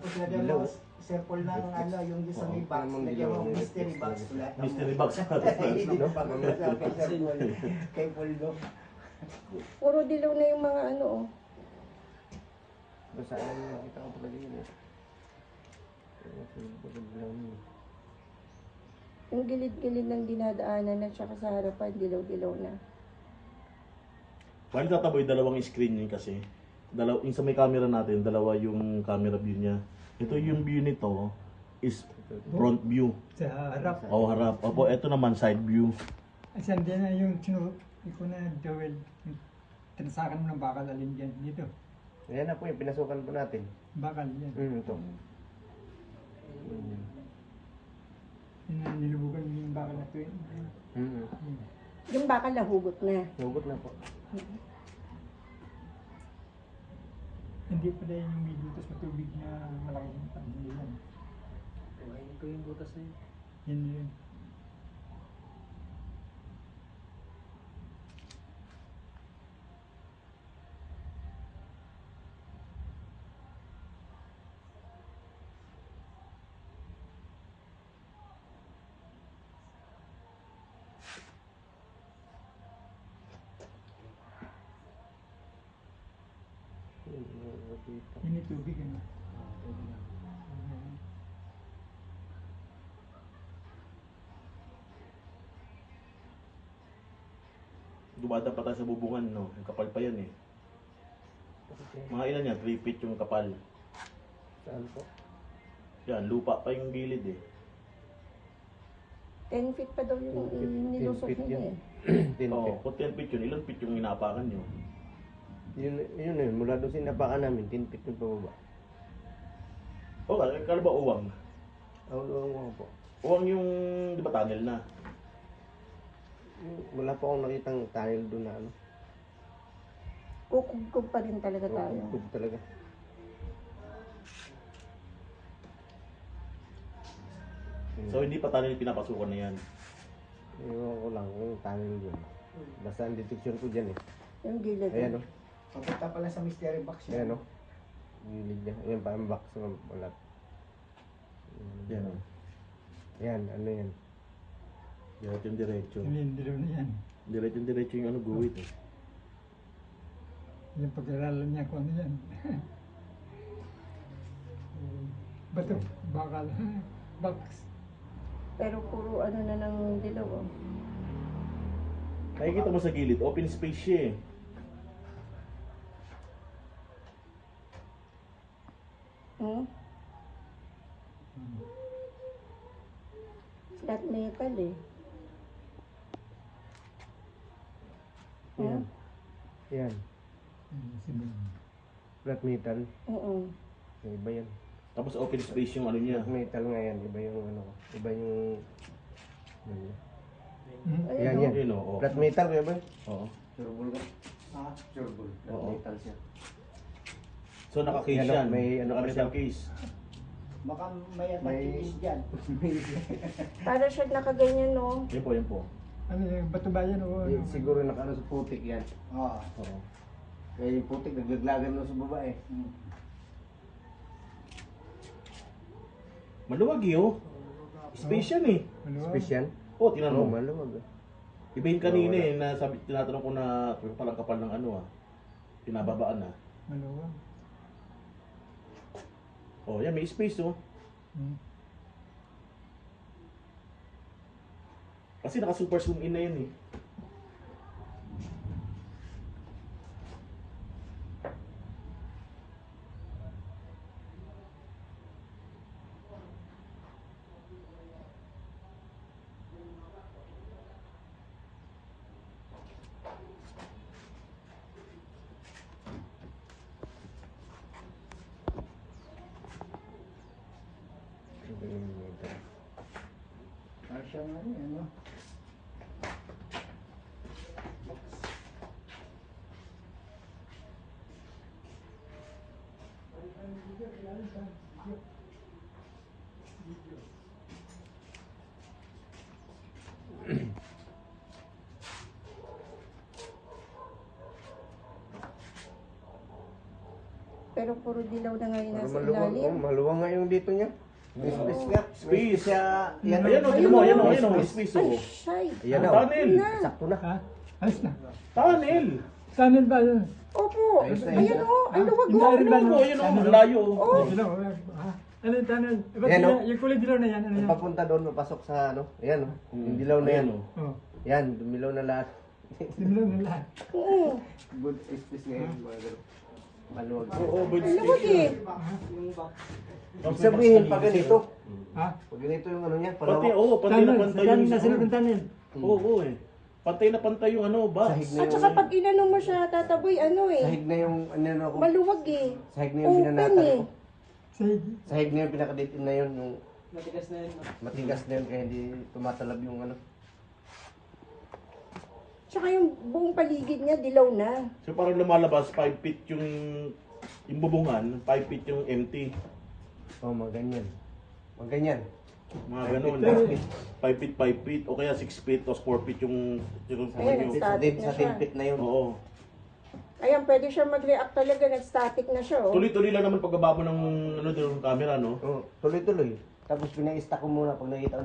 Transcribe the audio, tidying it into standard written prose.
Tapos lagyan mo sample ng ano, yung sa may box, lagyan mo mystery box. Mystery box. Hindi pa pag-usapin sample kay Puldo. Puro dilaw na yung mga ano, oh. Basta alam mo, nakita ko talaga yun eh. Yung gilid-gilid ng dinadaanan at saka sa harapan, dilaw-dilaw na. Bali tataboy, dalawang screen yun kasi. Yung sa may camera natin, dalawa yung camera view niya. Ito yung view nito is front view. Sa harap. O harap. Opo, ito naman side view. Asan din na yung sinurot ko na Joel. Tinasakan mo ng bakal alin dyan. Dito. Ayan na po yung pinasukan po natin. Bakal yan. Ito. Yun ang nilubugan yung bakal na ito. Yung bakal nahugot na. Nugot na po. Hindi pa dahil yung may butas na tubig na malaking hindi yan. Kuhain ko yung butas na yun. Yan yun. Yun yung tubig ano. Dumada pa tayo sa bubungan, no? Yung kapal pa yan eh. Mga ilan yan? 3 feet yung kapal. Saan po? Yan, lupa pa yung gilid eh. 10 feet pa daw yung nilusot 10 feet nila yun. eh. 10 Oo, feet. kung 10 feet yun, ilan feet yung inaapakan nyo? Yun yun. Mula doon sinapakan namin, 10 feet yung pababa. O, kala ba uwang? Awang po. Uwang yung, di ba tunnel na? Wala po akong nakitang tunnel doon na ano. Kukugkog pa rin talaga tayo. Tubig talaga. So, hindi pa tunnel pinapasukan na yan. Iwan ko lang kung tunnel yun. Basta ang detection ko dyan eh. Yung gilid. Ayan o. Papunta pala sa mystery box yun. Ayan o. Gilid niya. Ayan pa ang box ng balat. Yan o. Ayan, ano yan. Diretso yung diretso. Yun yung dilaw na yan. Diretso yung ano, guwit eh. Yung pag-aralan niya kung ano yan. Bato, bakal. Box. Pero puro ano na ng dilaw, oh. Nakikita mo sa gilid, open space siya eh. Hmm? Flat metal eh. Ayan. Ayan. Flat metal. Oo. Iba yan. Tapos open space yung ano niya. Flat metal nga yan. Iba yung ano ko. Iba yung... Ayun, Yan, oh. yan. Yun o. Flat metal kuya ba? Oo. Sureball ka? Ah, Sureball. Flat Oo. metal siya. So naka-case Yan, yan. may ano pa Naka-metal siya. case. baka may attachment dyan. Para siya nakaganyan, no? Yan po, yan po. Ano yung bato ba yan o ano? Siguro nakano sa putik yan. Oo. Oo. Kaya yung putik naglaglagan na sa baba eh. Maluwag yun. Space yan eh. Maluwag. Special? Oh, tinanong. maluwag. Iba yung kanina eh, na sabi, tinatanong ko na palang kapal ng ano ah. Pinababaan na. Maluwag. Oh, yan, may space oh. Hmm. Kasi naka super zoom in na yan eh. Para siya nga rin, ano? pero puro dilaw na ngayon Para nasa maluwang, ilalim. maluwang nga yung dito niya. May space nga. May Space. siya. Yan. Ayan o, tignan mo, ayan o, May ayan o, space. space Ay, o. shy. Ayan na. oh. Tunnel. Sakto na. Ha? Ayos na. Tunnel. Tunnel ba yun? Opo. Ayos na, Ayan o, ang luwag Hindi o. rin ba, Ayan no? o, ayan o, ang layo. Oh. Dilaw, ha? Ano yung tunnel? Ba't Yan, dilaw? oh. Yung kulay dilaw na yan, ano yan? Papunta doon, papasok sa ano. Ayan o. Yung dilaw na yan. Ayan o. Oh, Yan, dumilaw na lahat. dilaw na lahat. Oo. Good space ngayon. Maluwag. Oo, bird Ang luwag eh. Ibig sabihin, pag ganito. Ha? Pag ganito yung ano niya, Pati, palawak. oo, pantay na Tunnel, pantay sa yung tunnel, nasa ng tunnel. Oo, eh. Pantay na pantay yung ano, box. Sahig na At yung, saka pag inano mo siya, tataboy, ano eh. sahig na yung, ano ako. Maluwag eh. Sahig na yung Open binanatan eh. ko. Sige. Sahig na yung pinakaditin na yun. Yung matigas na yun kaya hindi tumatalab yung ano. Tsaka yung buong paligid niya, dilaw na. So parang lumalabas, 5 feet yung bubungan, 5 feet yung empty. Oh, mga ganyan. Mga ganyan. Mga ganun. 5 feet, 5 feet, o kaya 6 feet, tapos 4 feet yung Ayan, yung- static na Sa siya. 10 feet na yun. Oo. Ayan, pwede siya mag-react talaga, nag-static na siya oh. Tuloy-tuloy lang naman pagbaba ng ano, ng camera, no? Oh, tuloy-tuloy. Tapos pina-stack ko muna pag nakita ko